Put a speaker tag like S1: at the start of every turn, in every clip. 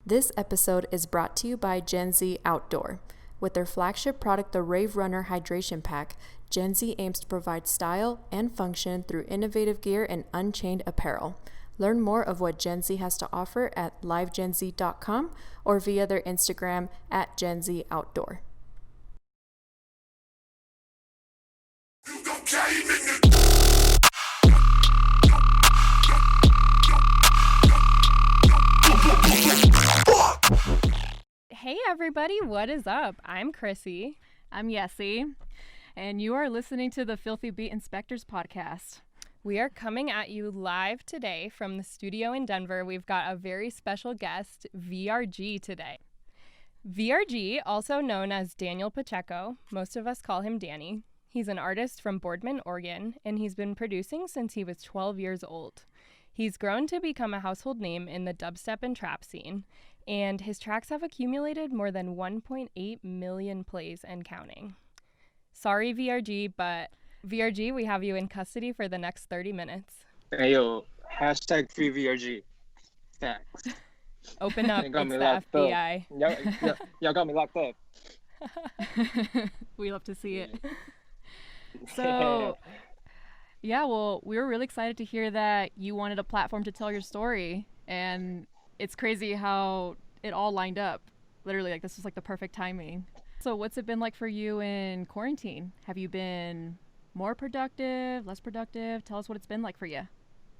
S1: This episode is brought to you by GenZ Outdoor. With their flagship product, the Rave Runner Hydration Pack, GenZ aims to provide style and function through innovative gear and unchained apparel. Learn more of what GenZ has to offer at livegenz.com or via their Instagram at GenZ Outdoor.
S2: Hey everybody, what is up? I'm Chrissy.
S3: I'm Yessie, and you are listening to the Filthy Beat Inspectors podcast.
S2: We are coming at you live today from the studio in Denver. We've got a very special guest, VRG, today. VRG, also known as Daniel Pacheco, most of us call him Danny. He's an artist from Boardman, Oregon, and he's been producing since he was 12 years old. He's grown to become a household name in the dubstep and trap scene, and his tracks have accumulated more than 1.8 million plays and counting. Sorry, VRG, but VRG, we have you in custody for the next 30 minutes.
S4: Hey, yo, hashtag free VRG. Facts.
S2: Open up, it's the FBI.
S4: Y'all got me locked up.
S3: We love to see it. So, yeah, well, we were really excited to hear that you wanted a platform to tell your story, and it's crazy how it all lined up. Literally, like, this was like the perfect timing. So what's it been like for you in quarantine? Have you been more productive, less productive? Tell us what it's been like for you.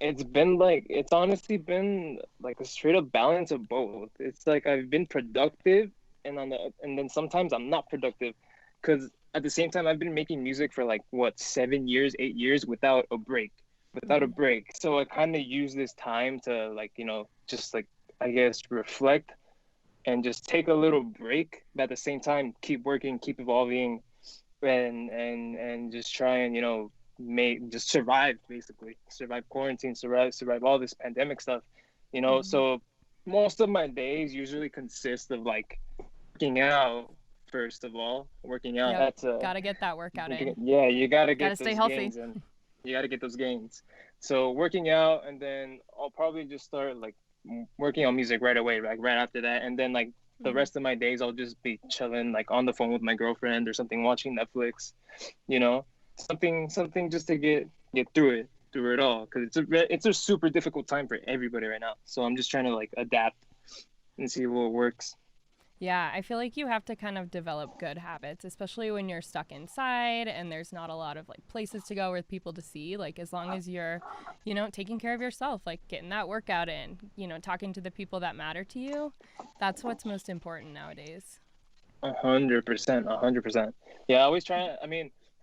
S4: It's honestly been like a straight up balance of both. It's like I've been productive and then sometimes I'm not productive, because at the same time I've been making music for like 8 years without a break. So I kind of use this time to just I guess reflect and just take a little break, but at the same time keep working, keep evolving, and just try and survive quarantine, survive all this pandemic stuff, So most of my days usually consist of like working out. First of all, working out.
S2: Yep. Gotta get that workout in.
S4: Yeah, you gotta
S3: stay healthy. Gains, and
S4: you gotta get those gains. So working out, and then I'll probably just start like working on music right away, like right after that, and then like the rest of my days I'll just be chilling, like on the phone with my girlfriend or something, watching Netflix, something just to get through it all, because it's a super difficult time for everybody right now. So I'm just trying to like adapt and see what works.
S2: Yeah, I feel like you have to kind of develop good habits, especially when you're stuck inside and there's not a lot of like places to go or people to see. Like, as long as you're, taking care of yourself, like getting that workout in, talking to the people that matter to you, that's what's most important nowadays.
S4: 100%. Yeah, I always try.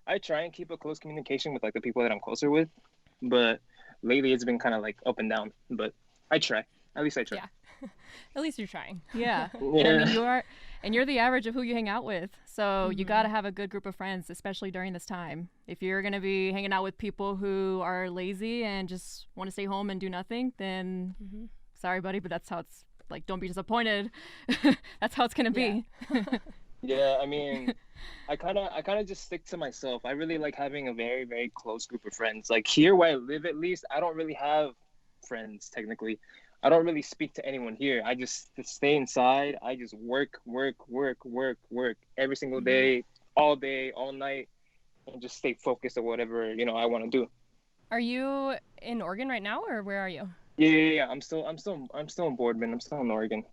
S4: I try and keep a close communication with like the people that I'm closer with, but lately it's been kind of like up and down. But I try. At least I try.
S2: Yeah. At least you're trying.
S3: Yeah. And you're the average of who you hang out with. So you got to have a good group of friends, especially during this time. If you're going to be hanging out with people who are lazy and just want to stay home and do nothing, then sorry, buddy, but that's how it's like. Don't be disappointed. That's how it's going to be.
S4: Yeah, I kind of just stick to myself. I really like having a very, very close group of friends. Like here where I live, at least, I don't really have friends technically. I don't really speak to anyone here. I just stay inside. I just work every single day, all night, and just stay focused on whatever, I want to do.
S2: Are you in Oregon right now, or where are you?
S4: Yeah. I'm still in Boardman. I'm still in Oregon.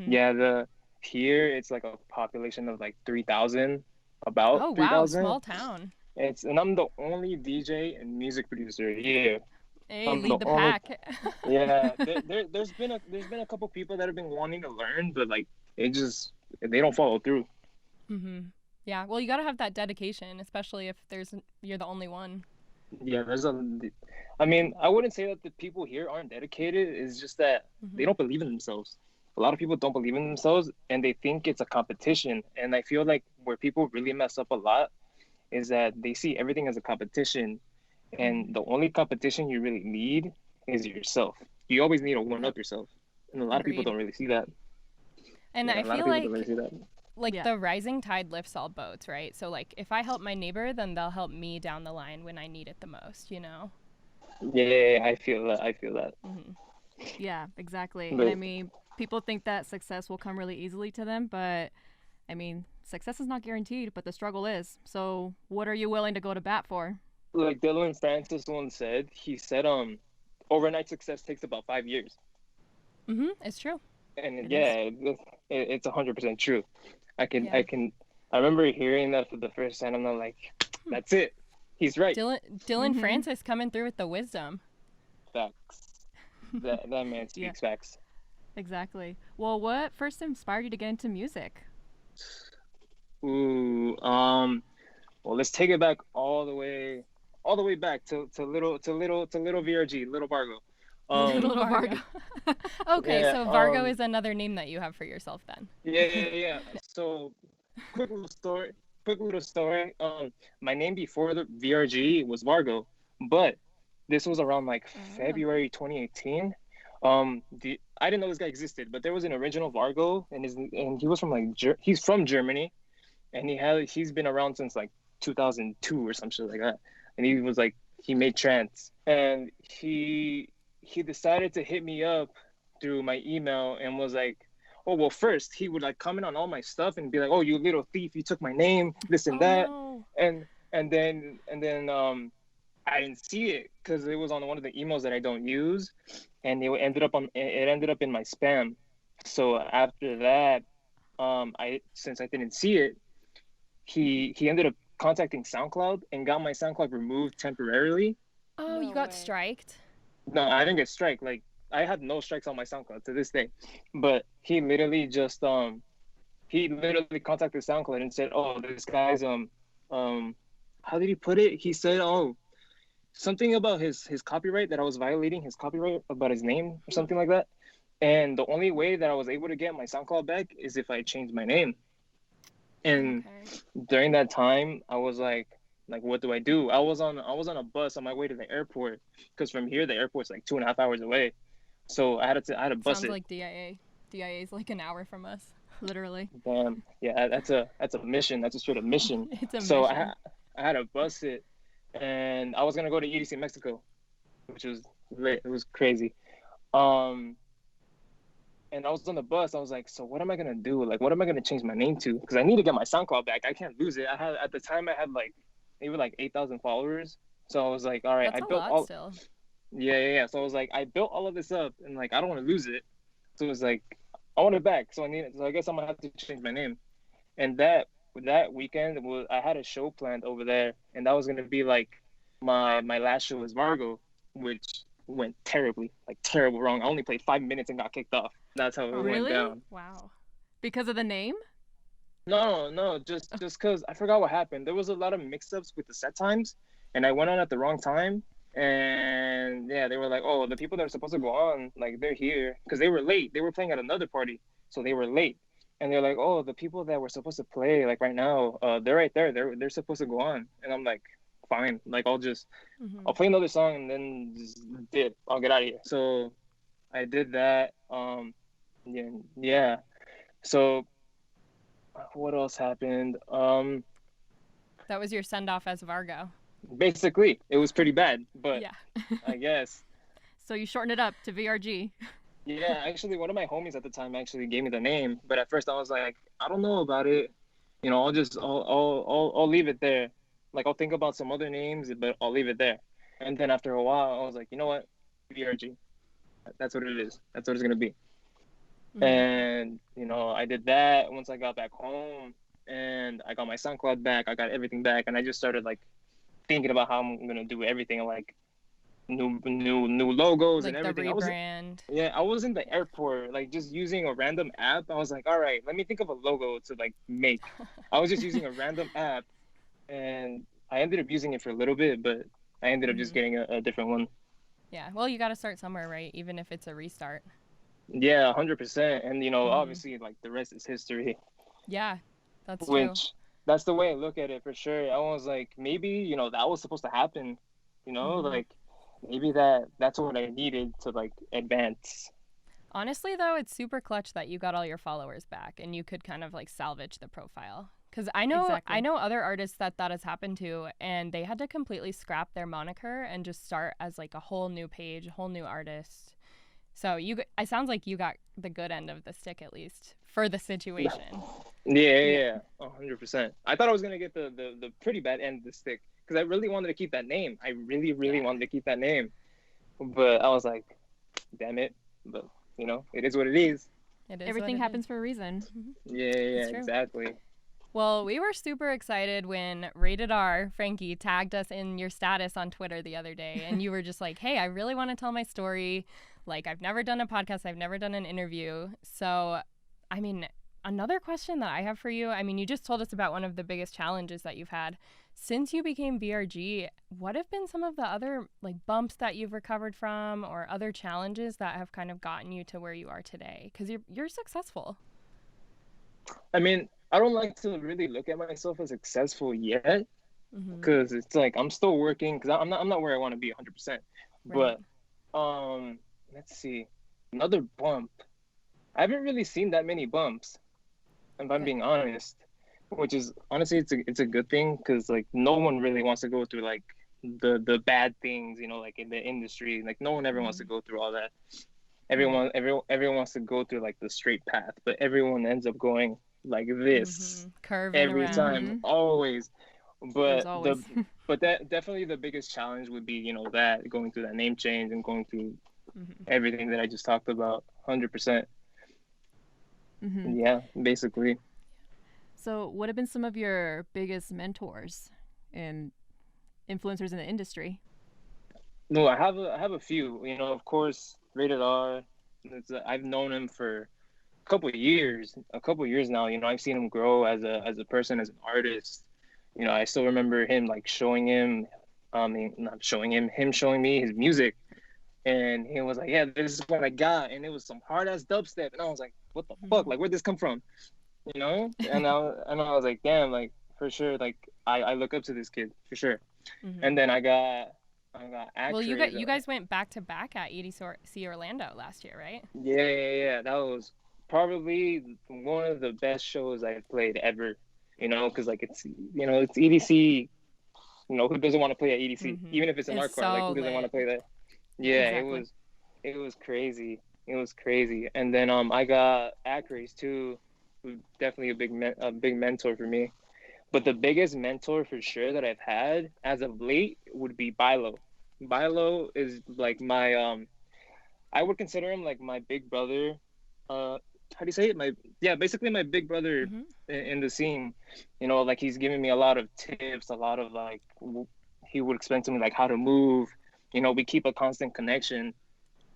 S4: Yeah, here it's like a population of like 3,000, about 3,000.
S2: Oh wow, small town.
S4: And I'm the only DJ and music producer here.
S2: Hey, lead the pack.
S4: Yeah, there's been a couple people that have been wanting to learn, but like they don't follow through.
S2: Yeah, well, you got to have that dedication, especially if you're the only one.
S4: Yeah, I wouldn't say that the people here aren't dedicated. It's just that they don't believe in themselves. A lot of people don't believe in themselves, and they think it's a competition. And I feel like where people really mess up a lot is that they see everything as a competition. And the only competition you really need is yourself. You always need to one up yourself. And a lot of people don't really see that.
S2: And
S4: I
S2: feel like the rising tide lifts all boats, right? So like if I help my neighbor, then they'll help me down the line when I need it the most,
S4: Yeah, I feel that.
S3: Yeah, exactly.
S4: But,
S3: and people think that success will come really easily to them, but I mean, success is not guaranteed, but the struggle is. So what are you willing to go to bat for?
S4: Like Dylan Francis once said, he said, overnight success takes about 5 years.
S2: It's true.
S4: And
S2: It
S4: it's 100% true. I remember hearing that for the first time. I'm not like, that's it. He's right.
S2: Dylan Francis coming through with the wisdom.
S4: Facts. That man speaks facts.
S3: Exactly. Well, what first inspired you to get into music?
S4: Ooh, well, let's take it back all the way back to little VRG, little Vargo.
S2: Little Vargo. Okay,
S4: yeah,
S2: so Vargo is another name that you have for yourself then.
S4: Yeah. So, quick little story. My name before the VRG was Vargo, but this was around like February 2018. I didn't know this guy existed, but there was an original Vargo, and he was from he's from Germany, and he's been around since like 2002 or some shit like that, and he made trance, and he decided to hit me up through my email and was like, oh, well, first he would like comment on all my stuff and be like, oh, you little thief, you took my name, this and that.
S2: No.
S4: And then I didn't see it because it was on one of the emails that I don't use, and it ended up in my spam. So after that, since I didn't see it, he ended up contacting SoundCloud and got my SoundCloud removed temporarily.
S2: Oh,
S3: No
S2: you got
S3: way.
S2: striked?
S4: No, I didn't get strike. Like, I had no strikes on my SoundCloud to this day, but he literally just contacted SoundCloud and said, oh, this guy's how did he put it? He said, oh, something about his copyright, that I was violating his copyright about his name or something like that. And the only way that I was able to get my SoundCloud back is if I changed my name. And during that time, I was like, what do I do? I was on a bus on my way to the airport, because from here the airport's like 2.5 hours away. So I had to bus
S2: Sounds
S4: it.
S2: like DIA. DIA is like an hour from us.
S3: Literally.
S4: Damn, yeah, that's a mission. That's a straight up mission.
S2: It's a
S4: So
S2: mission.
S4: I had to bus it, and I was gonna go to EDC Mexico, which was lit. It was crazy. And I was on the bus. I was like, so what am I gonna do? Like, what am I gonna change my name to? Because I need to get my SoundCloud back. I can't lose it. At the time I had maybe 8,000 followers. So I was like, all right,
S2: That's
S4: I
S2: a
S4: built
S2: lot
S4: all.
S2: still.
S4: Yeah. So I was like, I built all of this up, and I don't want to lose it. So it was like, I want it back. So I guess I'm gonna have to change my name. And that weekend I had a show planned over there, and that was gonna be my last show as Vargo, which went terrible wrong. I only played 5 minutes and got kicked off. That's how it went
S3: Really?
S4: down.
S3: Wow. Because of the name?
S4: No, just because I forgot what happened. There was a lot of mix-ups with the set times, and I went on at the wrong time. And yeah, they were like, oh, the people that are supposed to go on, they're here, because they were late. They were playing at another party, so they were late. And they're like, oh, the people that were supposed to play right now, they're right there. They're supposed to go on. And I'm like, fine. I'll play another song and then just dip. I'll get out of here. So I did that. Yeah. So what else happened?
S2: That was your send off as Vargo.
S4: Basically, it was pretty bad, but
S2: Yeah.
S4: I guess.
S3: So you shortened it up to VRG.
S4: Yeah, actually, one of my homies at the time actually gave me the name, but at first I was like, I don't know about it. I'll leave it there. I'll think about some other names, but I'll leave it there. And then after a while, I was like, you know what, VRG. That's what it is. That's what it's gonna be. And I did that once I got back home, and I got my SoundCloud back. I got everything back, and I just started thinking about how I'm gonna do everything, new logos and everything.
S2: The rebrand.
S4: I was in the airport, just using a random app. I was like, all right, let me think of a logo to make. I was just using a random app, and I ended up using it for a little bit, but I ended up just getting a different one.
S2: Yeah, well, you got to start somewhere, right? Even if it's a restart.
S4: Yeah, 100%. And obviously, the rest is history.
S2: Yeah, that's true.
S4: That's the way I look at it, for sure. I was like, maybe that was supposed to happen. Maybe that's what I needed to advance.
S2: Honestly, though, it's super clutch that you got all your followers back and you could kind of salvage the profile. Because I know other artists that has happened to, and they had to completely scrap their moniker and just start as a whole new page, a whole new artist. So it sounds like you got the good end of the stick, at least for the situation.
S4: Yeah, 100%. I thought I was gonna get the pretty bad end of the stick because I really wanted to keep that name. I really wanted to keep that name, but I was like, damn it. But it is what it is.
S3: Everything happens for a reason.
S4: Yeah, exactly.
S2: Well, we were super excited when Rated R, Frankie, tagged us in your status on Twitter the other day. And you were just like, hey, I really want to tell my story. Like, I've never done a podcast. I've never done an interview. So, I mean, another question that I have for you, I mean, you just told us about one of the biggest challenges that you've had. Since you became VRG, what have been some of the other like bumps that you've recovered from or other challenges that have kind of gotten you to where you are today? Because you're successful.
S4: I mean, I don't like to really look at myself as successful yet because it's like I'm still working because I'm not where I want to be 100%. Right. But let's see, another bump. I haven't really seen that many bumps, if I'm being honest, which is honestly it's a good thing because like no one really wants to go through like the bad things, like in the industry. Like no one ever wants to go through all that. Everyone wants to go through like the straight path, but everyone ends up going like this
S2: curving
S4: every
S2: around.
S4: time, always. But
S3: always.
S4: that definitely the biggest challenge would be that going through that name change and going through everything that I just talked about. 100%. Yeah, basically.
S3: So what have been some of your biggest mentors and influencers in the industry?
S4: No, I have a few. Of course, Rated R. I've known him for a couple of years now. I've seen him grow as a person, as an artist. I still remember him like showing him, not showing him showing me his music, and he was like, "Yeah, this is what I got," and it was some hard ass dubstep, and I was like, "What the fuck? Like, where'd this come from?" And I was like, "Damn, like for sure, like I look up to this kid for sure." And then I got Actors.
S2: Well, you guys went back to back at EDC Orlando last year, right?
S4: Yeah. That was probably one of the best shows I've played ever. Because like it's EDC. Who doesn't want to play at EDC? Even if it's an art car, like who doesn't want to play that? Yeah, exactly. It was crazy. It was crazy. And then I got Actors too, who's definitely a big mentor for me. But the biggest mentor for sure that I've had as of late would be Bilo. Bilo is like my I would consider him like my big brother. How do you say it? Basically my big brother in the scene. Like he's giving me a lot of tips, a lot of like he would explain to me like how to move. We keep a constant connection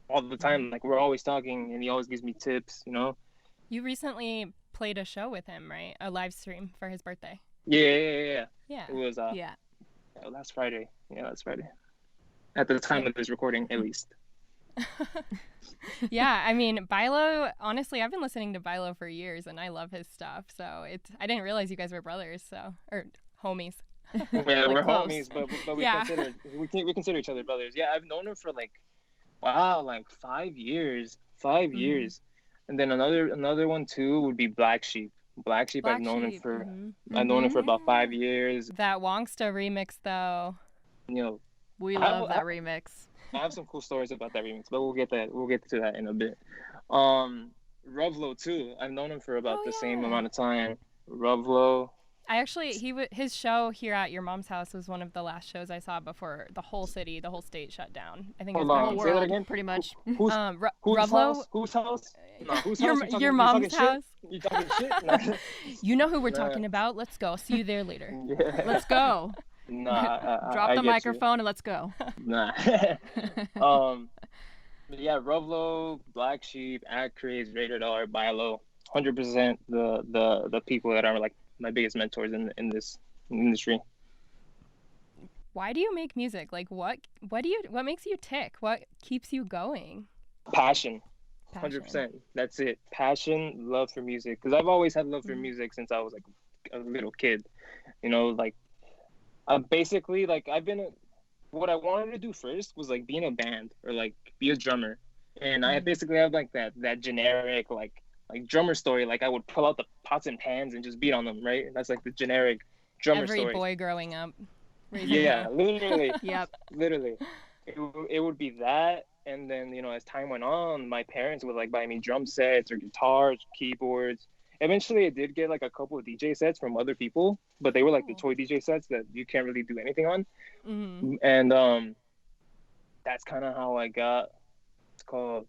S4: all the time. Like we're always talking, and he always gives me tips.
S2: You recently played a show with him, right? A live stream for his birthday.
S4: Yeah. It was last Friday. Yeah, last Friday. At the time of this recording, at least.
S2: Yeah, I mean, Bilo, honestly, I've been listening to Bilo for years, and I love his stuff. So I didn't realize you guys were brothers, or homies.
S4: Yeah, we're homies, but we consider each other brothers. Yeah, I've known him for like 5 years. 5 years. And then another one too would be Black Sheep. I've known him for about 5 years.
S2: That Wongsta remix though.
S3: We love that remix.
S4: I have some cool stories about that remix, but we'll get to that in a bit. Ruvlo too. I've known him for about the same amount of time. Ruvlo.
S2: I actually his show here at your mom's house was one of the last shows I saw before the whole state shut down. I think it was
S4: the
S2: whole
S3: world,
S4: say that again?
S3: pretty much.
S4: Whose
S2: Ruvlo?
S4: Whose house? No, whose house?
S2: Your mom's house.
S4: You talking shit? No.
S2: You know who we're talking about. Let's go. See you there later.
S4: Yeah.
S3: Let's go.
S4: Nah,
S3: Drop the microphone and let's go.
S4: Nah. But yeah, Ruvlo, Black Sheep, Actors, Rated R, Bilo, 100% the people that are like my biggest mentors in this industry.
S2: Why do you make music? Like what makes you tick? What keeps you going?
S4: Passion. 100%. That's it. Passion, love for music. Because I've always had love for music since I was like a little kid. Like basically like what I wanted to do first was like be in a band or like be a drummer. And I basically have like that generic like drummer story. Like I would pull out the pots and pans and just beat on them, right? That's like the generic drummer story.
S2: Every boy growing up.
S4: Yeah, literally.
S3: Yep.
S4: Literally. It would be that. And then, as time went on, my parents would like buy me drum sets or guitars, keyboards. Eventually, I did get like a couple of DJ sets from other people, but they were like the toy DJ sets that you can't really do anything on.
S2: Mm-hmm.
S4: And that's kind of how I got, it's called,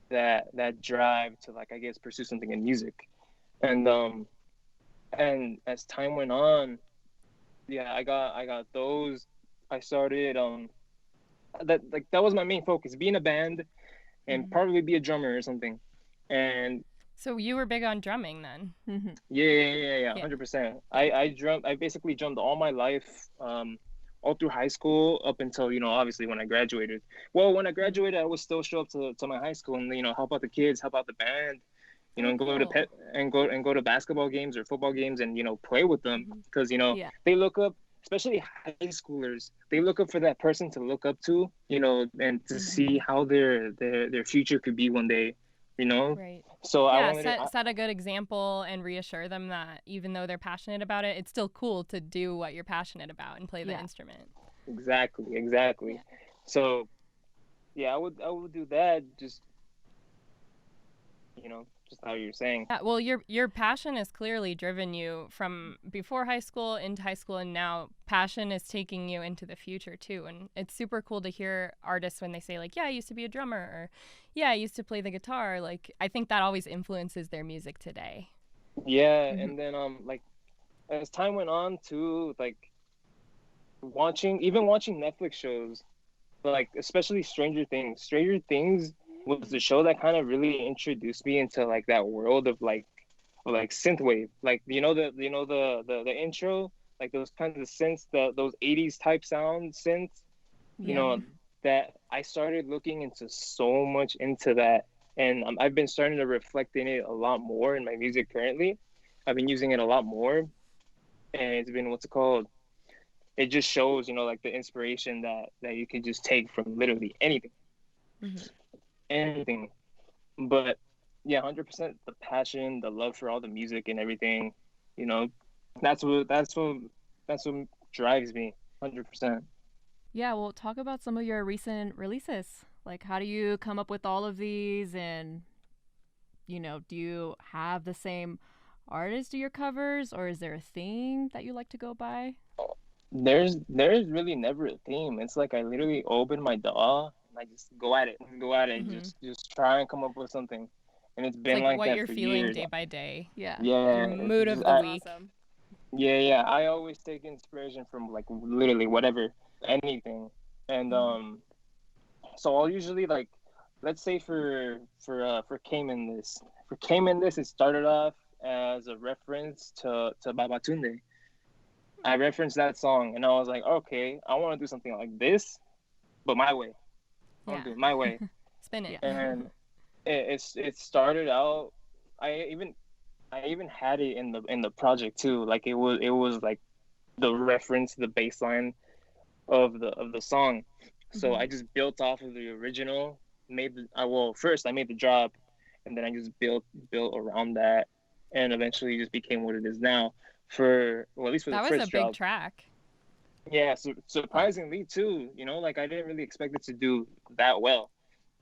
S4: that drive to, like, I guess, pursue something in music. And as time went on, yeah, I got those. I started that was my main focus, be in a band and probably be a drummer or something. And
S2: So you were big on drumming then?
S3: Mm-hmm.
S4: yeah, 100%. I basically drummed all my life, all through high school up until, obviously when I graduated. Well, when I graduated, I would still show up to my high school and, help out the kids, help out the band, and go to basketball games or football games and, play with them because, they look up, especially high schoolers, they look up for that person to look up to, and to see how their future could be one day,
S2: Right.
S4: So I
S2: Yeah,
S4: wanted
S2: set a good example and reassure them that even though they're passionate about it, it's still cool to do what you're passionate about and play the instrument.
S4: Exactly.
S2: Yeah.
S4: So yeah, I would do that, just just how you're saying.
S2: Yeah, well, your passion has clearly driven you from before high school into high school, and now passion is taking you into the future too. And it's super cool to hear artists when they say like, yeah, I used to be a drummer, or yeah, I used to play the guitar. Like, I think that always influences their music today.
S4: Yeah, and then like as time went on too, like watching Netflix shows, like especially Stranger Things. Stranger Things was the show that kind of really introduced me into like that world of like synthwave. Like the intro, like those kinds of synths, those 80s type sound synths, that I started looking into so much into that, and I've been starting to reflect in it a lot more in my music currently. I've been using it a lot more, and it's been, what's it called? It just shows, like the inspiration that you can just take from literally anything. Anything. But yeah, 100% the passion, the love for all the music and everything, that's what drives me 100%.
S3: Yeah, well, talk about some of your recent releases. Like, how do you come up with all of these? And, do you have the same artist do your covers, or is there a theme that you like to go by?
S4: There's really never a theme. It's like I literally open my DAW and I just go at it, just try and come up with something. And it's been like
S2: what
S4: that
S2: you're
S4: for
S2: feeling
S4: years.
S2: day by day.
S3: Yeah.
S2: Your mood of the week.
S3: Awesome.
S4: Yeah. I always take inspiration from like literally whatever, anything. And so I'll usually, like, let's say for Cayman this, it started off as a reference to Babatunde. I referenced that song and I was like, okay, I want to do something like this, but my way. I want to do it my way.
S2: Spin it.
S4: And it started out. I even had it in the project too. Like it was like the reference, the bass line of the song. So I just built off of the original. First I made the drop, and then I just built around that, and eventually it just became what it is now. At least for the first drop. That was a big
S2: track.
S4: Yeah, surprisingly too. Like I didn't really expect it to do that well.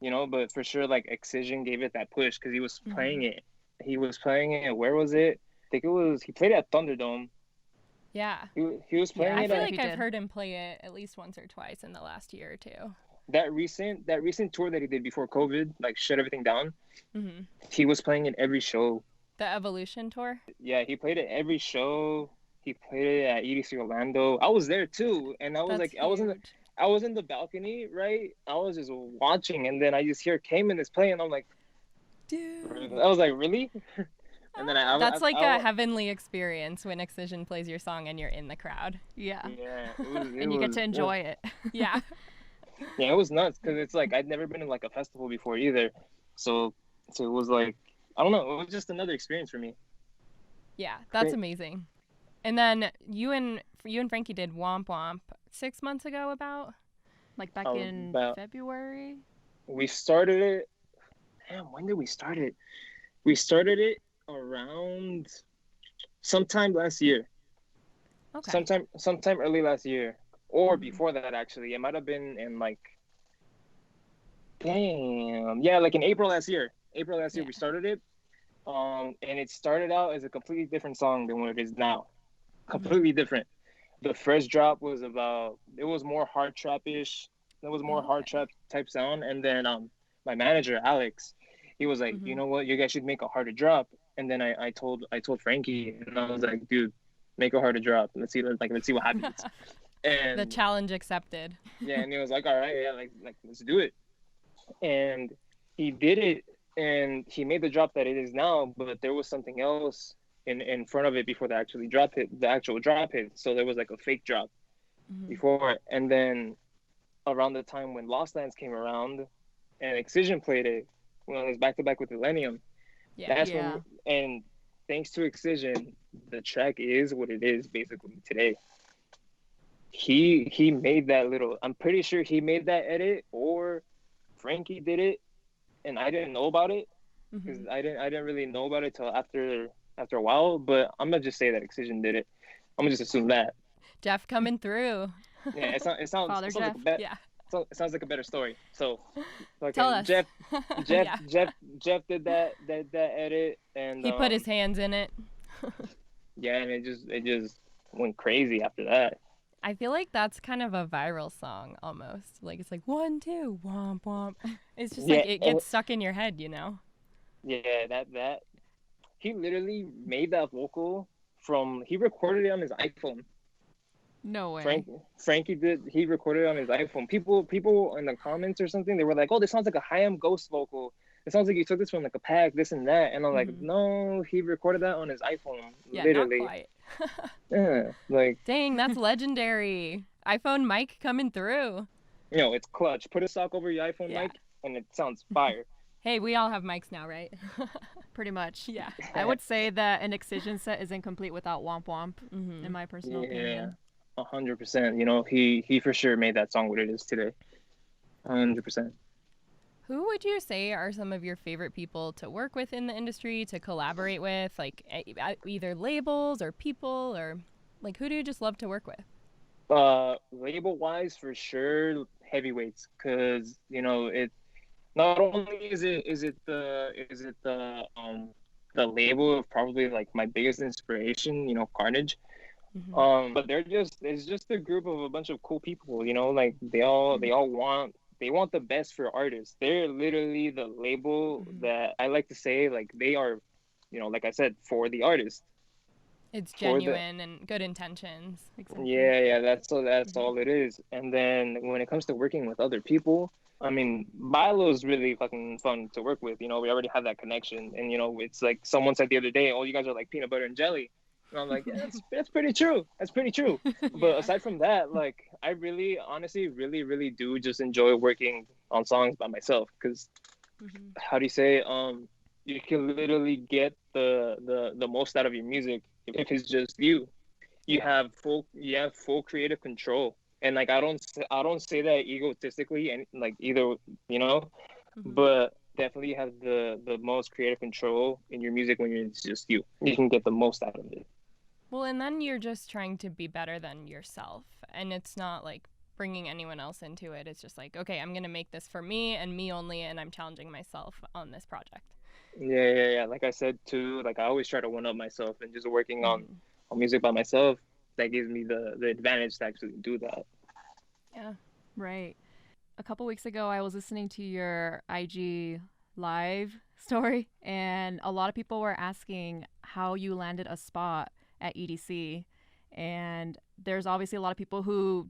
S4: But for sure, like Excision gave it that push because he was playing it. He was playing it. Where was it? I think he played it at Thunderdome.
S2: Yeah.
S4: He was playing it.
S2: I feel like I've heard him play it at least once or twice in the last year or two.
S4: That recent tour that he did before COVID, like shut everything down, he was playing it every show.
S2: The Evolution tour?
S4: Yeah, he played it every show. He played it at EDC Orlando. I was there too, and I was I was in the balcony, right? I was just watching, and then I just hear Cayman is playing. I'm like, dude. I was like, really? And then
S2: that's like a heavenly experience when Excision plays your song and you're in the crowd.
S3: Yeah.
S4: And
S3: you get to enjoy it.
S2: Yeah.
S4: Yeah, it was nuts because it's like I'd never been to like a festival before either, so it was like, I don't know, it was just another experience for me.
S2: Yeah, that's amazing. And then you and Frankie did Wompwomp 6 months ago, about
S3: like back in February.
S4: We started it. Damn, when did we start it? We started it around sometime last year.
S2: Okay.
S4: Sometime early last year, or before that actually. It might have been in like Damn. Yeah, like in April last year.
S2: Yeah.
S4: We started it. And it started out as a completely different song than what it is now. Completely different. The first drop was it was more hard trap-ish. It was more hard
S2: Okay.
S4: trap type sound. And then my manager, Alex, he was like, you
S2: Mm-hmm.
S4: know what, you guys should make a harder drop. And then I told Frankie, and I was like, dude, make a harder drop. Let's see what happens.
S2: The
S4: And
S2: challenge accepted.
S4: yeah, and he was like, all right, yeah, like let's do it. And he did it, and he made the drop that it is now, but there was something else in front of it before the actual drop hit. So there was like a fake drop before it. And then around the time when Lost Lands came around and Excision played it, when it was back to back with Millennium,
S2: Yeah.
S4: that's
S3: Yeah.
S4: when, and thanks to Excision, the track is what it is basically today. He made that little, I'm pretty sure he made that edit, or Frankie did it, and I didn't know about it because I didn't really know about it till after a while. But I'm gonna just say that Excision did it. I'm gonna just assume that.
S2: Jeff coming through.
S4: Yeah,
S3: Father
S4: it sounds like
S3: Jeff.
S2: Yeah.
S4: it sounds like a better story. So,
S2: Tell
S4: okay,
S2: us.
S4: Jeff,
S2: Yeah.
S4: Jeff did that edit, and
S2: He put his hands in it.
S4: yeah, and it just went crazy after that.
S2: I feel like that's kind of a viral song almost. Like it's like 1, 2, womp womp. It's just
S4: Yeah,
S2: like it gets stuck in your head, you know?
S4: yeah, that he literally made that vocal he recorded it on his iPhone.
S3: No way.
S4: Frankie did. He recorded it on his iPhone. People in the comments or something, they were like, "Oh, this sounds like a High-Am Ghost vocal. It sounds like you took this from like a pack, this and that." And I'm like, "No, he recorded that on his iPhone,
S2: Yeah,
S4: literally."
S2: not quite.
S4: Yeah, like
S2: Dang, that's legendary. iPhone mic coming through.
S4: it's clutch. Put a sock over your iPhone
S2: Yeah.
S4: mic, and it sounds fire.
S2: Hey, we all have mics now, right?
S3: Pretty much.
S2: Yeah.
S3: I would say that an Excision set is incomplete without Wompwomp, in my personal
S4: Yeah,
S3: opinion.
S4: 100%. He for sure made that song what it is today. 100%.
S2: Who would you say are some of your favorite people to work with in the industry, to collaborate with, like either labels or people, or like who do you just love to work with?
S4: Label wise, for sure, heavyweights, because it not only is it the label of probably like my biggest inspiration, Carnage. But it's just a group of a bunch of cool people, like they want the best for artists. They're literally the label that I like to say, like they are, like I said, for the artist.
S2: It's
S4: For the
S2: genuine and good intentions.
S3: Exactly.
S4: Yeah, that's all it is. And then when it comes to working with other people, I mean, Bilo's really fucking fun to work with. We already have that connection, and it's like someone said the other day, "Oh, you guys are like peanut butter and jelly," and I'm like, "Yeah, that's pretty true. That's pretty true." But aside from that, like, I really, honestly, really, really do just enjoy working on songs by myself, because how do you say, you can literally get the most out of your music if it's just you. You have full creative control, and like I don't say that egotistically, and like either, you know but definitely have the most creative control in your music when it's just you can get the most out of it.
S2: Well, and then you're just trying to be better than yourself, and it's not like bringing anyone else into it. It's just like, okay, I'm gonna make this for me and me only, and I'm challenging myself on this project.
S4: Yeah, like I said too, like I always try to one up myself, and just working on music by myself, that gives me the advantage to actually do that.
S2: Yeah.
S3: Right. A couple weeks ago, I was listening to your IG live story, and a lot of people were asking how you landed a spot at EDC. And there's obviously a lot of people who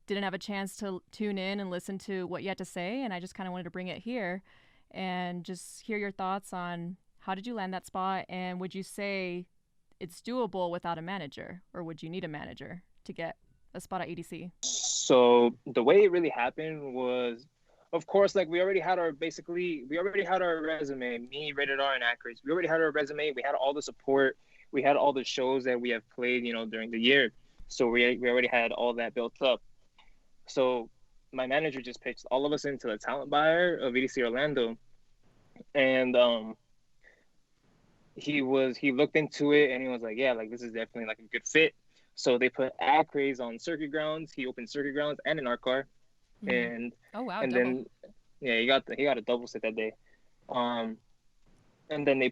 S3: didn't have a chance to tune in and listen to what you had to say, and I just kind of wanted to bring it here and just hear your thoughts on how did you land that spot, and would you say it's doable without a manager, or would you need a manager to get a spot at EDC?
S4: So the way it really happened was, of course, like we already had our resume, me, Rated R, and Acraze. We already had our resume. We had all the support. We had all the shows that we have played, during the year. So we already had all that built up. So my manager just pitched all of us into the talent buyer of EDC Orlando, and he looked into it, and he was like, yeah, like this is definitely like a good fit. So they put Acraze on Circuit Grounds. He opened Circuit Grounds and in our car, and
S2: Oh wow,
S4: and
S2: double.
S4: then Yeah, he got a double set that day. Um, and then they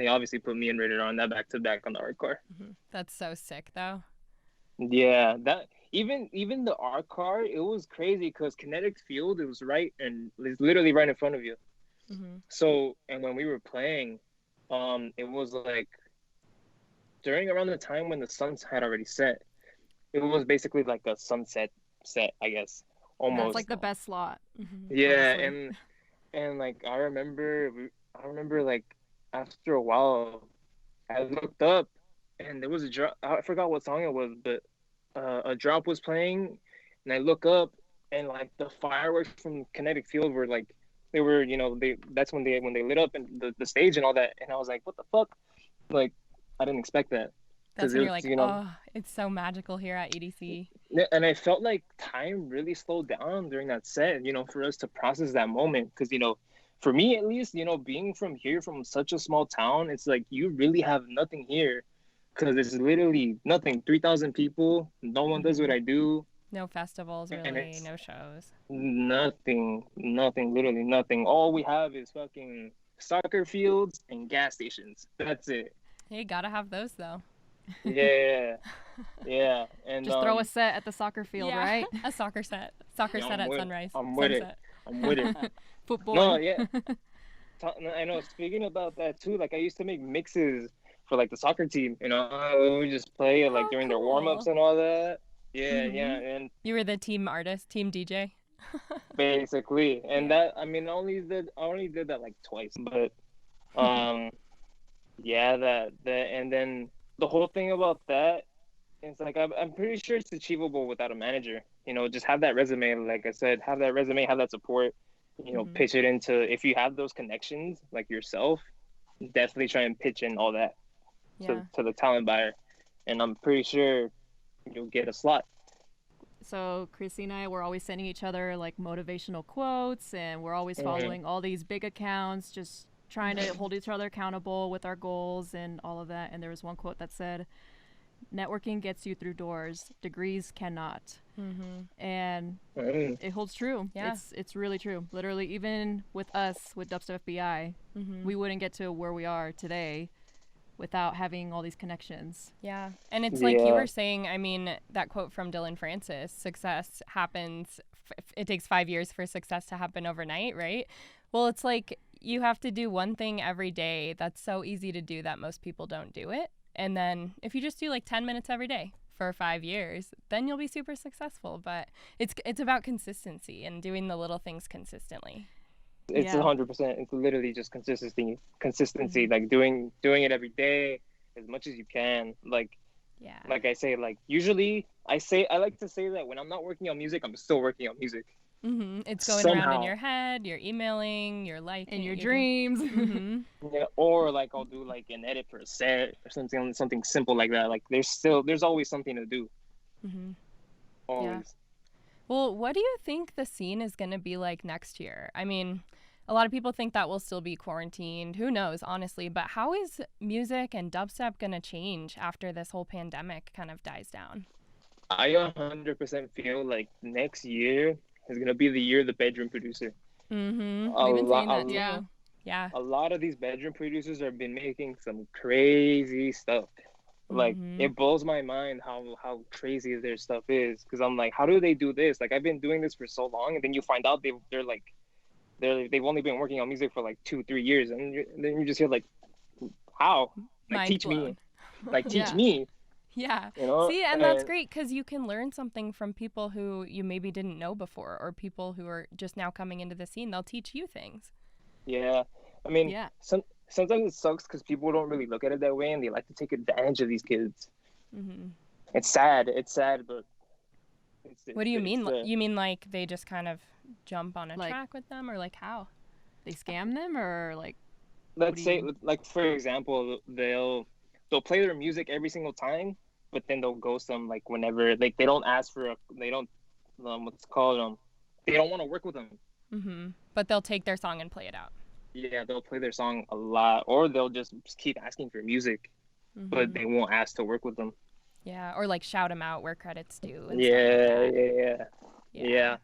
S4: obviously put me and Raider on that back to back on the art car.
S2: That's so sick, though.
S4: Yeah, that even the art car, it was crazy because kinetic field, it was right and it's literally right in front of you. So, and when we were playing, it was like during around the time when the sun had already set. It was basically like a sunset set, I guess, almost.
S3: That's like the best slot.
S4: Yeah,
S3: honestly.
S4: and like I remember like after a while, I looked up and there was a drop. I forgot what song it was, but a drop was playing, and I look up and like the fireworks from Kinetic Field were like they were, that's when they lit up and the stage and all that, and I was like, what the fuck? Like I didn't expect that.
S2: That's when you're like, oh, it's so magical here at EDC.
S4: And I felt like time really slowed down during that set, for us to process that moment. Because, for me at least, being from here, from such a small town, it's like you really have nothing here. Because it's literally nothing. 3,000 people. No one does what I do.
S2: No festivals, really. No shows.
S4: Nothing. Literally nothing. All we have is fucking soccer fields and gas stations. That's it.
S2: You gotta have those, though.
S4: Yeah, and
S3: just throw a set at the soccer field, right?
S2: A soccer set at sunrise.
S4: I'm with it.
S3: Football.
S4: No, yeah. I know. Speaking about that too, like I used to make mixes for like the soccer team. We would just play like during their warm-ups and all that. Yeah, and
S2: you were the team artist, team DJ.
S4: Basically, and that I only did that like twice, but yeah, and then. The whole thing about that is like I'm pretty sure it's achievable without a manager. Just have that resume, like I said, have that support. Pitch it into, if you have those connections like yourself, definitely try and pitch in all that to the talent buyer, and I'm pretty sure you'll get a slot.
S3: So Chrissy and I, we're always sending each other like motivational quotes, and we're always following all these big accounts, just trying to hold each other accountable with our goals and all of that. And there was one quote that said, networking gets you through doors, degrees cannot. And it holds true.
S2: Yeah.
S3: It's really true. Literally, even with us, with Dubstep FBI, we wouldn't get to where we are today without having all these connections.
S2: Yeah. And it's like you were saying, that quote from Dylan Francis, success happens, it takes 5 years for success to happen overnight, right? Well, it's like, you have to do one thing every day that's so easy to do that most people don't do it. And then if you just do like 10 minutes every day for 5 years, then you'll be super successful. But it's about consistency and doing the little things consistently.
S4: It's 100%. It's literally just consistency, like doing it every day as much as you can. Like I say, like usually I like to say that when I'm not working on music, I'm still working on music.
S2: It's going around in your head, you're emailing, you're liking
S3: in your dreams.
S4: Yeah, or like I'll do like an edit for a set or something simple like that. Like there's always something to do. Always.
S2: Yeah. Well, what do you think the scene is going to be like next year? A lot of people think that we'll still be quarantined. Who knows, honestly? But how is music and dubstep going to change after this whole pandemic kind of dies down?
S4: I 100% feel like next year is going to be the year of the bedroom producer.
S2: We've been saying that too. Yeah.
S4: A lot of these bedroom producers have been making some crazy stuff. Like it blows my mind how crazy their stuff is, because I'm like, how do they do this? Like I've been doing this for so long, and then you find out they've only been working on music for like 2-3 years, and then you just hear like, how? Like teach me.
S2: Yeah. See, and that's great because you can learn something from people who you maybe didn't know before, or people who are just now coming into the scene. They'll teach you things.
S4: Yeah. Sometimes it sucks because people don't really look at it that way, and they like to take advantage of these kids. It's sad, but...
S2: What do you mean? You mean like they just kind of jump on a track with them, or like how?
S3: They scam them, or like...
S4: Let's say, like, for example, they'll play their music every single time, but then they'll ghost them, like, whenever, like, they don't ask for they don't want to work with them.
S2: But they'll take their song and play it out.
S4: Yeah, they'll play their song a lot, or they'll just keep asking for music, but they won't ask to work with them.
S2: Yeah, or like shout them out where credit's due. And
S4: Yeah.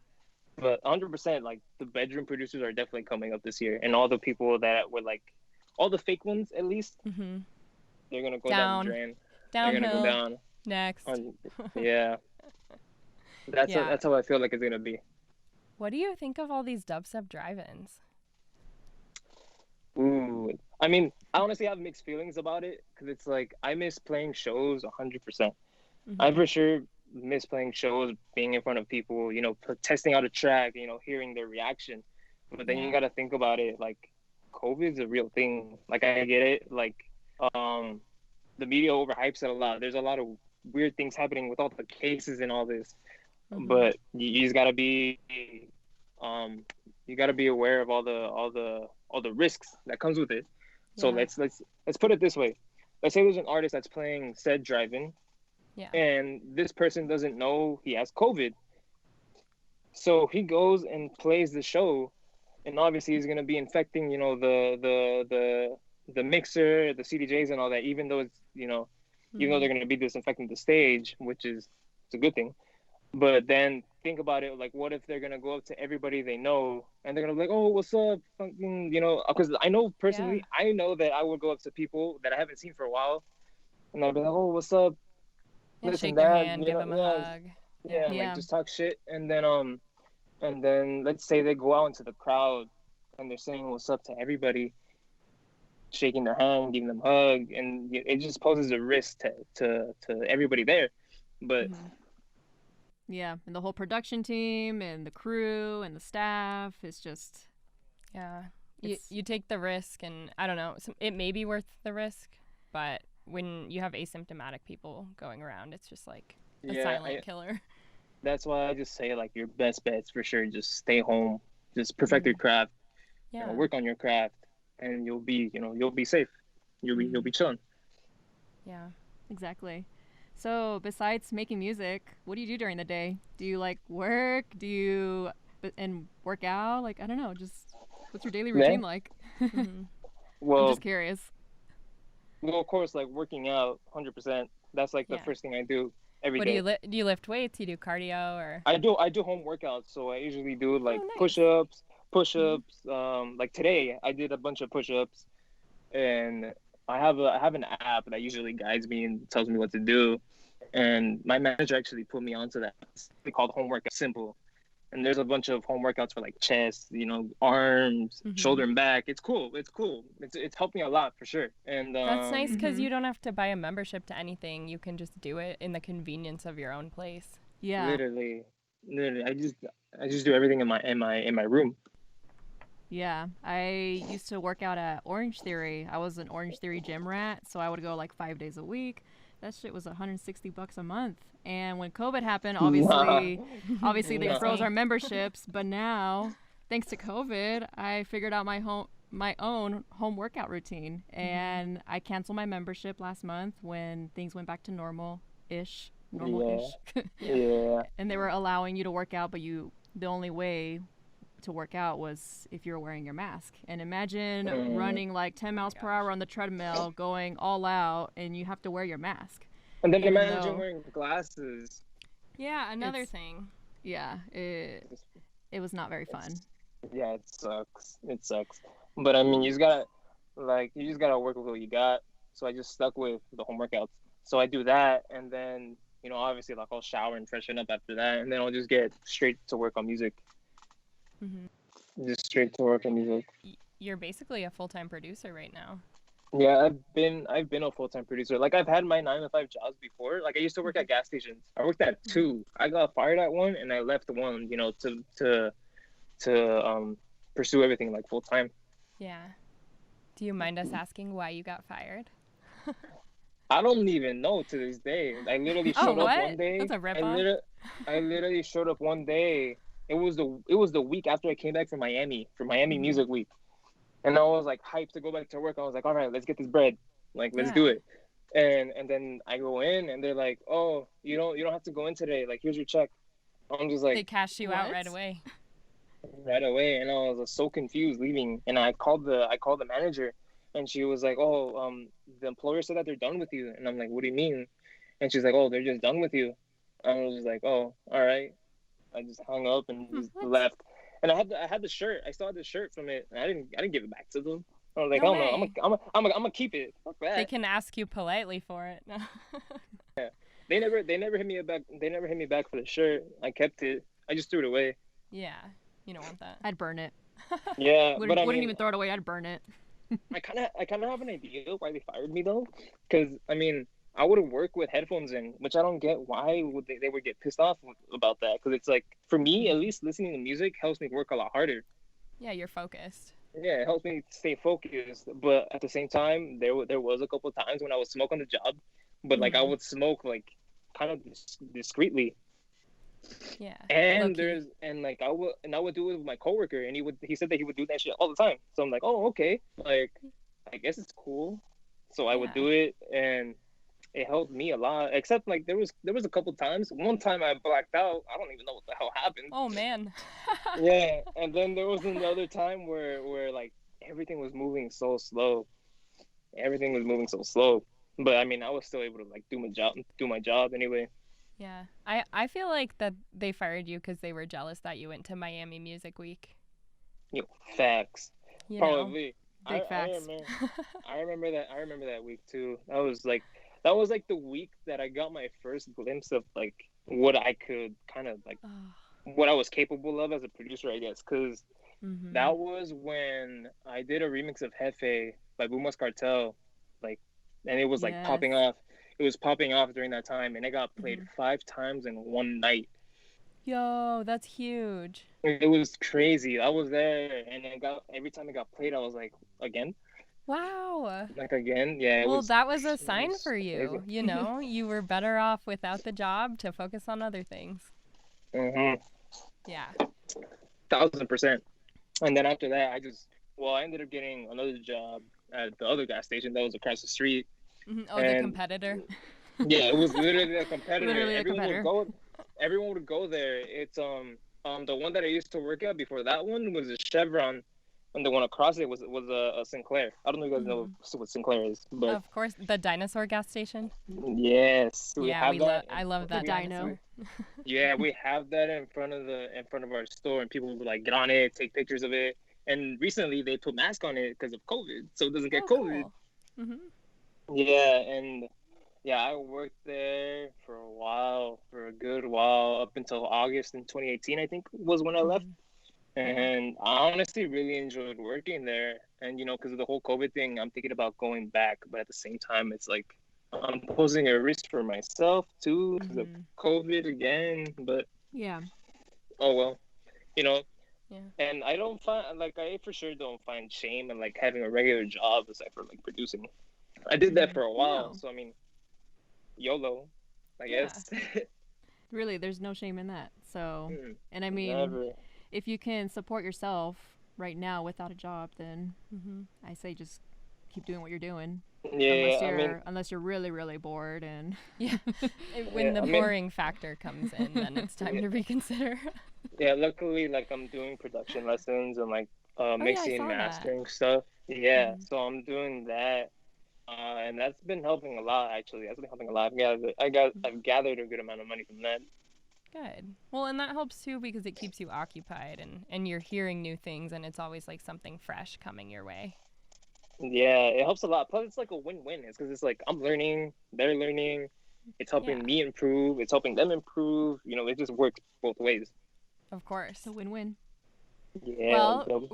S4: But 100%, like the bedroom producers are definitely coming up this year, and all the people that were like, all the fake ones at least,
S2: Mm-hmm.
S4: they're gonna go down the
S2: Down,
S4: drain. They're gonna go
S2: downhill,
S4: down.
S2: next.
S4: Yeah, that's
S2: Yeah.
S4: that's how I feel like it's gonna be.
S2: What do you think of all these dubstep drive-ins?
S4: Ooh, I mean, I honestly have mixed feelings about it because it's like I miss playing shows 100%. I for sure miss playing shows, being in front of people, testing out a track, hearing their reaction. But then you got to think about it, like COVID's a real thing. Like I get it, like um, the media overhypes it a lot. There's a lot of weird things happening with all the cases and all this, but you just gotta be, you gotta be aware of all the risks that comes with it. So let's put it this way. Let's say there's an artist that's playing said drive-in, and this person doesn't know he has COVID. So he goes and plays the show, and obviously he's gonna be infecting, the mixer, the CDJs, and all that. Even though even though they're gonna be disinfecting the stage, which is it's a good thing. But then think about it, like, what if they're gonna go up to everybody they know, and they're gonna be like, "Oh, what's up?" Because I know personally, I know that I would go up to people that I haven't seen for a while, and I'll be like, "Oh, what's up?"
S2: Yeah,
S4: This
S2: shake
S4: and
S2: their
S4: that,
S2: hand, give them a hug.
S4: yeah, like just talk shit, and then let's say they go out into the crowd, and they're saying what's up to everybody, shaking their hand, giving them a hug, and it just poses a risk to everybody there, but.
S3: Yeah, and the whole production team and the crew and the staff is just
S2: you take the risk, and I don't know, it may be worth the risk, but when you have asymptomatic people going around, it's just like a silent killer.
S4: That's why I just say, like, your best bets for sure, just stay home, just perfect your craft, work on your craft, and you'll be safe, you'll be chilling.
S3: Yeah, exactly. So besides making music, what do you do during the day? Do you like work? Do you and work out? Like, I don't know, just what's your daily routine like?
S4: Well,
S3: I'm just curious.
S4: Well, of course, like working out, 100%. That's like the first thing I do every day.
S2: Do you lift weights? You do cardio or?
S4: I do home workouts, so I usually do like push-ups. Like today, I did a bunch of push-ups, and I have an app that usually guides me and tells me what to do. And my manager actually put me onto that. It's called Home Workout Simple. And there's a bunch of home workouts for like chest, arms, shoulder and back. It's cool. It's helped me a lot for sure. And
S2: that's nice because you don't have to buy a membership to anything. You can just do it in the convenience of your own place.
S3: Yeah.
S4: Literally, I just do everything in my room.
S3: Yeah, I used to work out at Orange Theory. I was an Orange Theory gym rat, so I would go like 5 days a week. That shit was $160 a month. And when COVID happened, obviously they froze our memberships. But now, thanks to COVID, I figured out my own home workout routine, and I canceled my membership last month when things went back to normal-ish.
S4: Yeah.
S3: And they were allowing you to work out, but the only way to work out was if you're wearing your mask. And imagine running like 10 miles per hour on the treadmill, going all out, and you have to wear your mask.
S4: And then imagine wearing glasses.
S2: Yeah, another thing.
S3: Yeah, it was not very fun.
S4: Yeah, it sucks. But I mean, you just gotta work with what you got. So I just stuck with the home workouts. So I do that, and then obviously, like, I'll shower and freshen up after that, and then I'll just get straight to work on music. Just straight to work on music.
S2: You're basically a full-time producer right now.
S4: Yeah, I've been a full-time producer. Like, I've had my 9-to-5 jobs before. Like, I used to work at gas stations. I worked at 2. I got fired at 1, and I left 1. To pursue everything like full-time.
S2: Yeah. Do you mind us asking why you got fired?
S4: I don't even know to this day. I literally showed up one day.
S2: That's a rip-off.
S4: I literally showed up one day. It was the week after I came back from Miami Music Week, and I was like hyped to go back to work. I was like, all right, let's get this bread, like let's do it. And then I go in, and they're like, oh, you don't have to go in today. Like, here's your check. I'm just like,
S2: they cashed you out right away.
S4: Right away, and I was so confused leaving. And I called the manager, and she was like, oh, the employer said that they're done with you. And I'm like, what do you mean? And she's like, oh, they're just done with you. I was just like, oh, all right. I just hung up and just left. And I had the shirt. I still had the shirt from it. And I didn't give it back to them. I was like,
S2: No
S4: I don't
S2: way.
S4: know. I'm gonna keep it. Fuck that.
S2: They can ask you politely for it.
S4: They never hit me back. They never hit me back for the shirt. I kept it. I just threw it away.
S2: Yeah, you don't want that.
S3: I'd burn it.
S4: Yeah,
S3: Wouldn't,
S4: but I
S3: wouldn't
S4: mean,
S3: even throw it away. I'd burn it.
S4: I kind of have an idea why they fired me though, because I mean, I would work with headphones in, which I don't get why would they would get pissed off about that. Because it's like, for me at least, listening to music helps me work a lot harder.
S2: Yeah, you're focused.
S4: Yeah, it helps me stay focused. But at the same time, there was a couple of times when I would smoke on the job, but like I would smoke like kind of discreetly.
S2: Yeah.
S4: And
S2: low-key.
S4: I would do it with my coworker, and he said that he would do that shit all the time. So I'm like, oh, okay, like I guess it's cool. So I would do it, and it helped me a lot. Except like there was a couple times. One time I blacked out. I don't even know what the hell happened.
S2: Oh man.
S4: Yeah, and then there was another time where like everything was moving so slow. Everything was moving so slow. But I mean, I was still able to like do my job anyway.
S2: Yeah, I feel like that they fired you because they were jealous that you went to Miami Music Week.
S4: Yo, facts.
S2: You
S4: Probably.
S3: Big facts.
S4: I remember that week too. That was like the week that I got my first glimpse of like what I could kind of like what I was capable of as a producer, I guess, because that was when I did a remix of Jefe by Buma's Cartel, like, and it was like popping off. It was popping off during that time, and it got played 5 times in one night.
S2: Yo, that's huge.
S4: It was crazy. I was there, and every time it got played, I was like, again?
S2: Wow.
S4: Like, again? Yeah.
S2: Well, that was a sign for you.
S4: crazy.
S2: You know, you were better off without the job to focus on other things.
S4: Mm-hmm.
S2: Yeah.
S4: 1000%. And then after that, I ended up getting another job at the other gas station that was across the street.
S2: Oh, the competitor.
S4: Yeah, it was literally a competitor.
S3: Literally a competitor.
S4: Everyone would go there. It's the one that I used to work at before that one was a Chevron, and the one across it was a Sinclair. I don't know if you guys know what Sinclair is, but
S2: Of course, the dinosaur gas station.
S4: yes,
S2: I love that
S3: dino.
S4: Yeah, we have that in front of our store, and people would like get on it, take pictures of it. And recently they put masks on it because of COVID, so it doesn't get COVID.
S2: Cool. Mm-hmm.
S4: Yeah, and I worked there for a good while, up until August in 2018, I think was when I left. And I honestly really enjoyed working there. And, because of the whole COVID thing, I'm thinking about going back. But at the same time, it's like I'm posing a risk for myself, too, because of COVID again. But, oh, well, Yeah. And I don't find, like, I for sure don't find shame in, like, having a regular job aside for, like, producing. I did that for a while. So, I mean, YOLO, I guess.
S3: Really, there's no shame in that. So, and I mean,
S4: Never.
S3: if you can support yourself right now without a job, then I say just keep doing what you're doing.
S4: Yeah,
S3: unless you're really, really bored and
S2: when the boring factor comes in, then it's time to reconsider.
S4: Yeah, luckily, like, I'm doing production lessons and like mixing and mastering stuff. Yeah, so I'm doing that. And that's been helping a lot, actually. That's been helping a lot. I've gathered a good amount of money from that.
S2: Good. Well, and that helps too because it keeps you occupied and you're hearing new things and it's always like something fresh coming your way.
S4: Yeah, it helps a lot. Plus, it's like a win-win. It's because it's like I'm learning, they're learning. It's helping me improve. It's helping them improve. It just works both ways.
S2: Of course.
S3: It's a win-win.
S4: Yeah.
S2: Well,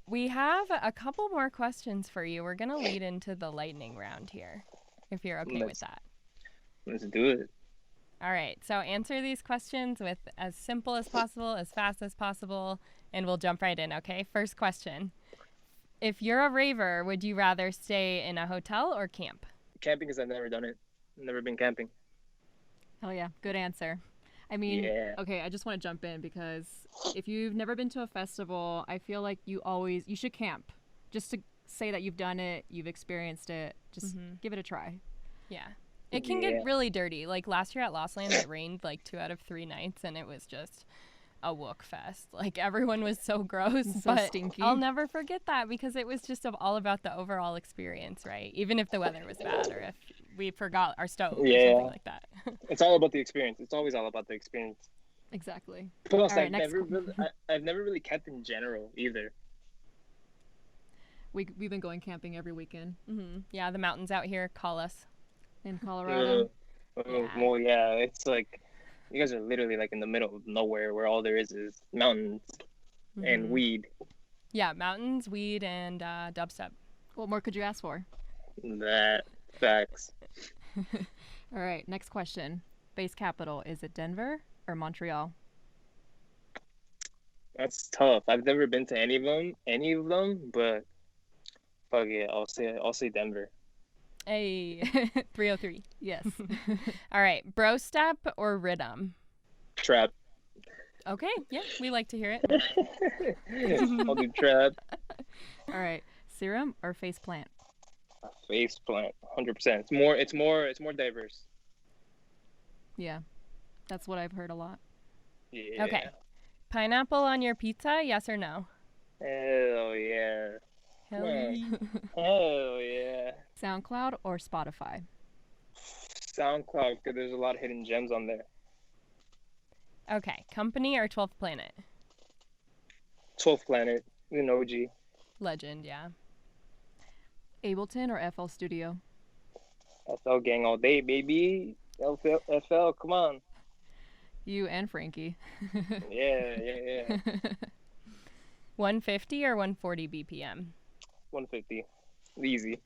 S2: we have a couple more questions for you. We're going to lead into the lightning round here, if you're okay with that.
S4: Let's do it.
S2: All right. So answer these questions with as simple as possible, as fast as possible, and we'll jump right in, okay? First question. If you're a raver, would you rather stay in a hotel or camp?
S4: Camping, because I've never done it. I've never been camping.
S3: Hell yeah. Good answer. I mean, okay, I just want to jump in because if you've never been to a festival, I feel like you should camp just to say that you've done it, you've experienced it. Just give it a try.
S2: Yeah. It can get really dirty. Like last year at Lost Land, it rained like 2 out of 3 nights, and it was just a wook fest. Like everyone was so gross,
S3: so stinky.
S2: I'll never forget that because it was just all about the overall experience, right? Even if the weather was bad or if we forgot our stove or something like that.
S4: It's all about the experience. It's always all about the experience.
S3: Exactly.
S4: Plus,
S3: All right, next.
S4: I've never really camped in general either.
S3: We've been going camping every weekend
S2: Yeah, the mountains out here call us.
S3: in Colorado.
S2: Yeah.
S4: Well, yeah, it's like you guys are literally like in the middle of nowhere where all there is mountains and weed.
S2: Yeah, mountains, weed, and dubstep.
S3: What more could you ask for?
S4: That facts.
S3: All right, next question. Base capital, is it Denver or Montreal?
S4: That's tough. I've never been to any of them, but fuck yeah, I'll say Denver.
S2: Hey, 303.
S3: Yes.
S2: All right, bro step or rhythm?
S4: Trap.
S2: Okay, yeah, we like to hear it.
S4: I'll do trap.
S3: All right, serum or face plant?
S4: Face plant, 100%. It's more diverse.
S3: Yeah, that's what I've heard a lot.
S4: Yeah.
S2: Okay. Pineapple on your pizza, yes or no?
S4: Hell yeah.
S2: Hell
S4: Yeah.
S2: yeah.
S4: Hell yeah.
S3: SoundCloud or Spotify?
S4: SoundCloud, because there's a lot of hidden gems on there.
S2: Okay, company or 12th planet?
S4: 12th Planet, an OG.
S2: Legend, yeah.
S3: Ableton or FL Studio?
S4: FL gang all day, baby. FL, come on.
S3: You and Frankie.
S4: Yeah.
S2: 150 or 140 BPM?
S4: 150. Easy.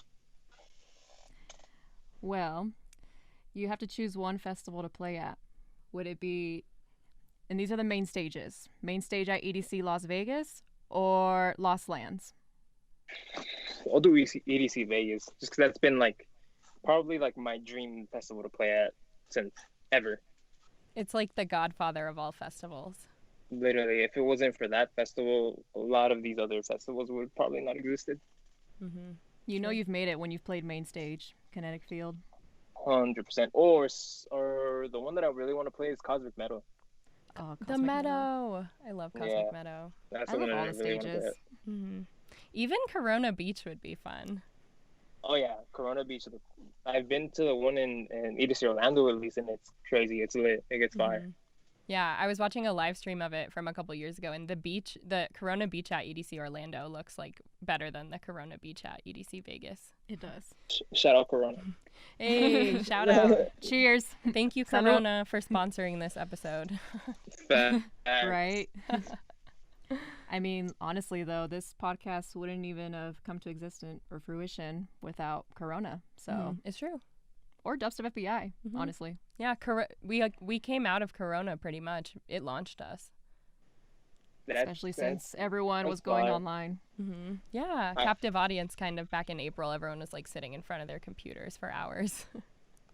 S3: Well, you have to choose one festival to play at. Would it be, and these are the main stages, main stage at EDC Las Vegas or Lost Lands?
S4: I'll do EDC Vegas, just because that's been probably my dream festival to play at since ever.
S2: It's like the godfather of all festivals.
S4: Literally, if it wasn't for that festival, a lot of these other festivals would probably not existed.
S2: Mm-hmm.
S3: You know you've made it when you've played main stage, Kinetic Field.
S4: 100%. Or the one that I really want to play is Cosmic Meadow.
S3: Oh,
S2: The
S3: Cosmic
S2: Meadow. I love Cosmic Meadow.
S4: That's
S3: I
S4: the
S3: love
S4: one
S3: all
S4: I
S3: the
S4: really want to play
S3: stages.
S4: at.
S2: Mm-hmm. Even Corona Beach would be fun.
S4: Oh yeah, Corona Beach. I've been to the one in EDC Orlando at least, and it's crazy. It's lit. It gets fire.
S2: Mm-hmm. Yeah, I was watching a live stream of it from a couple years ago, and the Corona Beach at EDC Orlando looks like better than the Corona Beach at EDC Vegas.
S3: It does.
S4: Shout out Corona.
S2: Hey, shout out.
S3: Cheers.
S2: Thank you,
S3: Salud.
S2: Corona, for sponsoring this episode.
S4: Facts.
S3: Right? I mean, honestly, though, this podcast wouldn't even have come to existence or fruition without Corona. So,
S2: It's true.
S3: or Dubstep FBI, honestly.
S2: Yeah, we came out of Corona pretty much. It launched us.
S3: Especially since everyone was going online.
S2: Mm-hmm. Yeah, captive audience kind of back in April. Everyone was sitting in front of their computers for hours.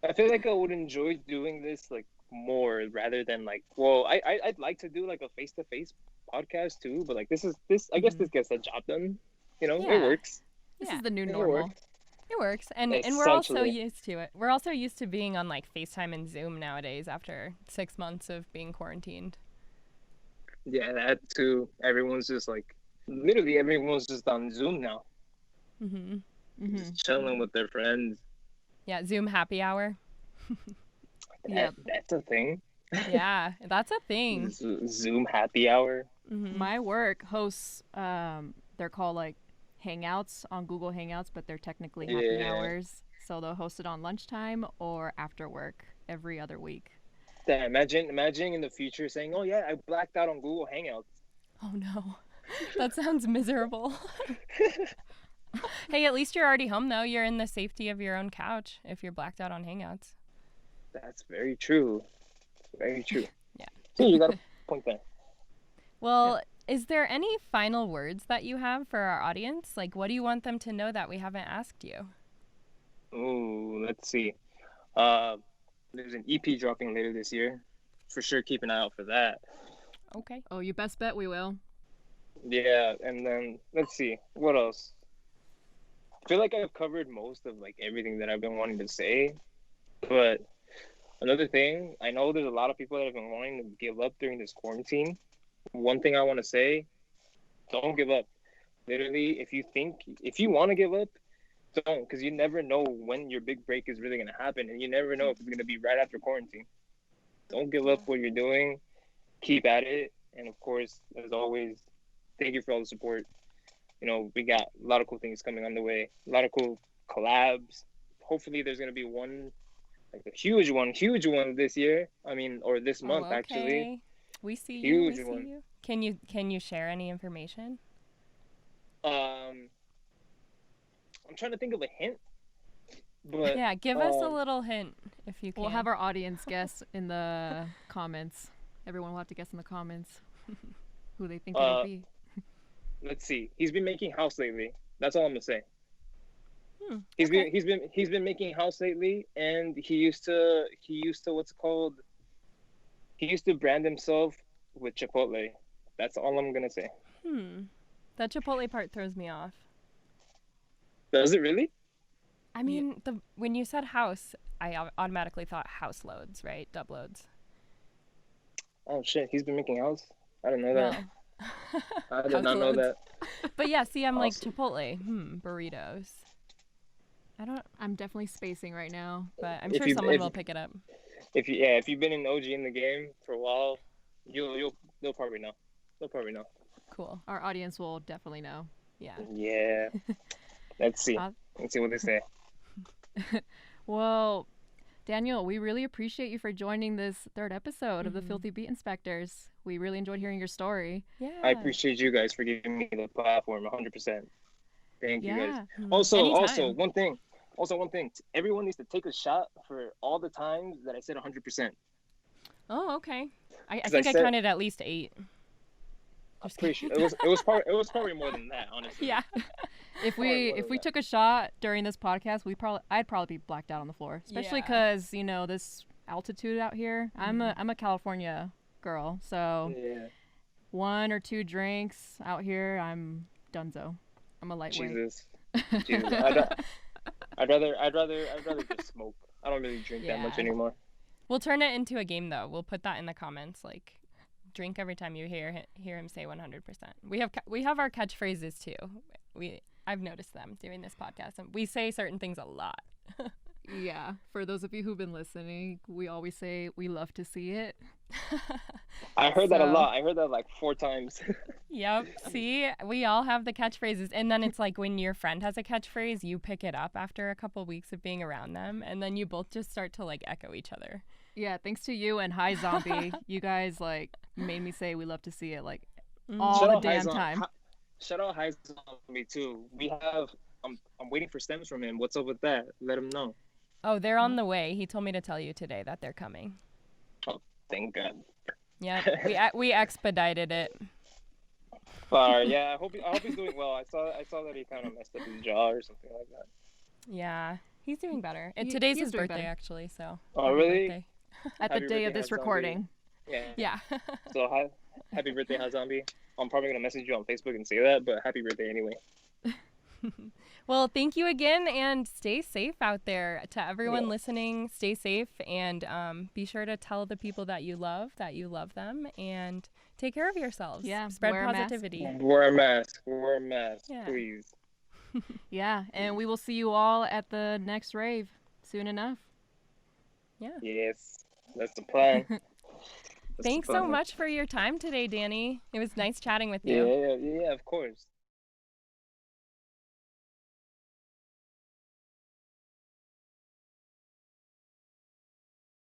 S4: I feel like I would enjoy doing this more rather than I'd like to do a face-to-face podcast too, but this I guess this gets the job done. It works.
S3: This
S2: Yeah.
S3: is the new
S4: It
S3: normal.
S4: works.
S2: It works, and we're all so
S4: Essentially.
S2: used to it. We're also used to being on FaceTime and Zoom nowadays after 6 months of being quarantined.
S4: Yeah, that too. Everyone's just literally everyone's just on Zoom now,
S2: Mm-hmm.
S4: just chilling with their friends.
S2: Yeah, Zoom happy hour.
S4: That's a thing.
S2: Yeah, that's a thing.
S4: Zoom happy hour.
S2: Mm-hmm.
S3: My work hosts, they're called Hangouts on Google Hangouts, but they're technically happy
S4: Yeah.
S3: hours. So they'll host it on lunchtime or after work every other week.
S4: Damn, imagine in the future saying, "Oh yeah, I blacked out on Google Hangouts."
S2: Oh no, that sounds miserable. Hey, at least you're already home though. You're in the safety of your own couch if you're blacked out on Hangouts.
S4: That's very true. Very true.
S2: Yeah.
S4: So you got a point there.
S2: Well, is there any final words that you have for our audience? What do you want them to know that we haven't asked you?
S4: Ooh, let's see. There's an EP dropping later this year. For sure, keep an eye out for that.
S2: Okay.
S3: Oh, you best bet we will.
S4: Yeah, and then let's see what else. I feel like I've covered most of everything that I've been wanting to say, but another thing, I know there's a lot of people that have been wanting to give up during this quarantine. One thing I want to say, don't give up. Literally, if you want to give up, don't, because you never know when your big break is really going to happen, and you never know if it's going to be right after quarantine. Don't give up what you're doing. keep at it. And of course, as always, thank you for all the support. You know, we got a lot of cool things coming on the way, a lot of cool collabs. Hopefully there's going to be one, like a huge one this year. I mean, or this month,
S2: okay.
S4: actually.
S2: We see
S4: Huge
S2: you. We
S4: one.
S2: see you. Can you share any information?
S4: I'm trying to think of a hint. But,
S2: yeah, give us a little hint if you can.
S3: We'll have our audience guess in the comments. Everyone will have to guess in the comments who they think it'll be.
S4: Let's see. He's been making house lately. That's all I'm gonna say. He's been making house lately, and he used to what's it called? He used to brand himself with Chipotle. That's all I'm gonna say.
S2: That Chipotle part throws me off.
S4: Does it really?
S2: I mean, when you said house, I automatically thought house loads, right? Dub loads.
S4: Oh shit, he's been making house? I didn't know that.
S2: Well,
S4: I did not know that.
S2: But yeah, see, I'm like Chipotle, burritos.
S3: I'm definitely spacing right now.
S2: But I'm sure someone will pick it up.
S4: If you've been an OG in the game for a while, they'll probably know. They'll probably know.
S2: Cool.
S3: Our audience will definitely know.
S2: Yeah.
S4: Yeah. Let's see. Let's see what they say.
S3: Well, Daniel, we really appreciate you for joining this third episode of the Filthy Beat Inspectors. We really enjoyed hearing your story.
S2: Yeah.
S4: I appreciate you guys for giving me the platform 100%. Thank you guys.
S2: Anytime.
S4: Also, one thing. Everyone needs to take a shot for all the times that I said 100%.
S2: Oh, okay. I think I counted at least 8.
S4: I'm pretty sure it was probably more than that, honestly.
S2: Yeah.
S3: If we took a shot during this podcast, I'd probably be blacked out on the floor, especially because this altitude out here. I'm a California girl, so 1 or 2 drinks out here, I'm donezo. I'm a lightweight.
S4: Jesus. I'd rather just smoke. I don't really drink that much anymore.
S2: We'll turn it into a game though. We'll put that in the comments, like drink every time you hear him say 100%. We have our catchphrases too. I've noticed them during this podcast, and we say certain things a lot.
S3: Yeah, for those of you who've been listening, we always say we love to see it.
S4: I heard that a lot. I heard that like 4 times.
S2: Yep. See, we all have the catchphrases, and then it's like when your friend has a catchphrase, you pick it up after a couple weeks of being around them, and then you both just start to like echo each other.
S3: Yeah, thanks to you and Hi Zombie, you guys like made me say we love to see it like all the damn time.
S4: Shout out Hi Zombie too. I'm waiting for stems from him. What's up with that? Let him know.
S2: Oh, they're on the way. He told me to tell you today that they're coming.
S4: Oh, thank God.
S2: Yeah, we expedited it.
S4: Yeah, I hope he's doing well. I saw that he kind of messed up his jaw or something like that.
S2: Yeah, he's doing better. Today's his birthday,
S3: better.
S2: Actually, so.
S4: Oh, really?
S2: Birthday.
S3: At the day of this recording.
S4: Yeah.
S2: Yeah.
S4: So happy birthday, Hi Zombie. I'm probably gonna message you on Facebook and say that, but happy birthday anyway.
S2: Well, thank you again, and stay safe out there. To everyone listening, stay safe, and be sure to tell the people that you love them, and take care of yourselves.
S3: Yeah,
S2: spread positivity.
S4: Wear a mask, please.
S3: Yeah, and we will see you all at the next rave soon enough.
S2: Yeah.
S4: Yes, that's the plan.
S2: Thanks so much for your time today, Danny. It was nice chatting with you.
S4: Yeah, of course.